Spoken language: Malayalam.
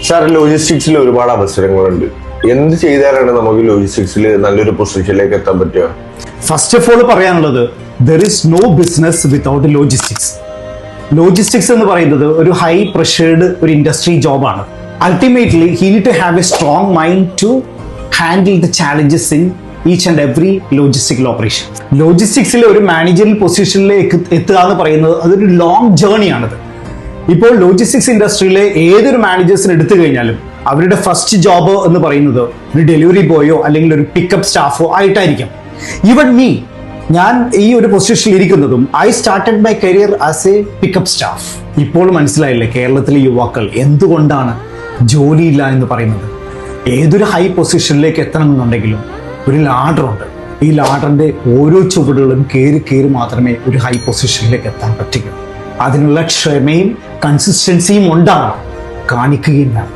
സാർ, ലോജിസ്റ്റിക്സിൽ ഒരുപാട് അവസരങ്ങളുണ്ട്. എന്ത് ചെയ്താലാണ് നമുക്ക് ലോജിസ്റ്റിക്സിൽ നല്ലൊരു പൊസിഷനിലേക്ക് എത്താൻ പറ്റുക? ഫസ്റ്റ് ഓഫ് ഓൾ പറയാനുള്ളത്, there is no business without logistics. Logistics എന്ന് പറയുന്നത് ഒരു ഹൈ പ്രഷേർഡ് ഒരു ഇൻഡസ്ട്രി ജോബാണ്. Ultimately he need to have a strong mind to handle the challenges in each and every logistical operation. ലോജിസ്റ്റിക്സിലെ ഒരു മാനേജറിയൽ പൊസിഷനിലേക്ക് എത്തുക എന്ന് പറയുന്നത് അതൊരു ലോങ് ജേർണിയാണത്. ഇപ്പോൾ ലോജിസ്റ്റിക്സ് ഇൻഡസ്ട്രിയിലെ ഏതൊരു മാനേജേഴ്സിന് എടുത്തു കഴിഞ്ഞാലും അവരുടെ ഫസ്റ്റ് ജോബ് എന്ന് പറയുന്നത് ഒരു ഡെലിവറി ബോയോ അല്ലെങ്കിൽ ഒരു പിക്കപ്പ് സ്റ്റാഫോ ആയിട്ടായിരിക്കും. ഈവൻ മീ, ഞാൻ ഈ ഒരു പൊസിഷനിൽ ഇരിക്കുന്നതും I started my career as A pickup staff. ഇപ്പോൾ മനസ്സിലായില്ലേ കേരളത്തിലെ യുവാക്കൾ എന്തുകൊണ്ടാണ് ജോലിയില്ല എന്ന് പറയുന്നത്? ഏതൊരു ഹൈ പൊസിഷനിലേക്ക് എത്തണമെന്നുണ്ടെങ്കിലും ഒരു ലാഡറുണ്ട്. ഈ ലാഡറിന്റെ ഓരോ ചുവടുകളും കയറി മാത്രമേ ഒരു ഹൈ പൊസിഷനിലേക്ക് എത്താൻ പറ്റുകയുള്ളൂ. അതിനുള്ള ക്ഷമയും കൺസിസ്റ്റൻസിയും ഉണ്ടാവണം, കാണിക്കുകയും വേണം.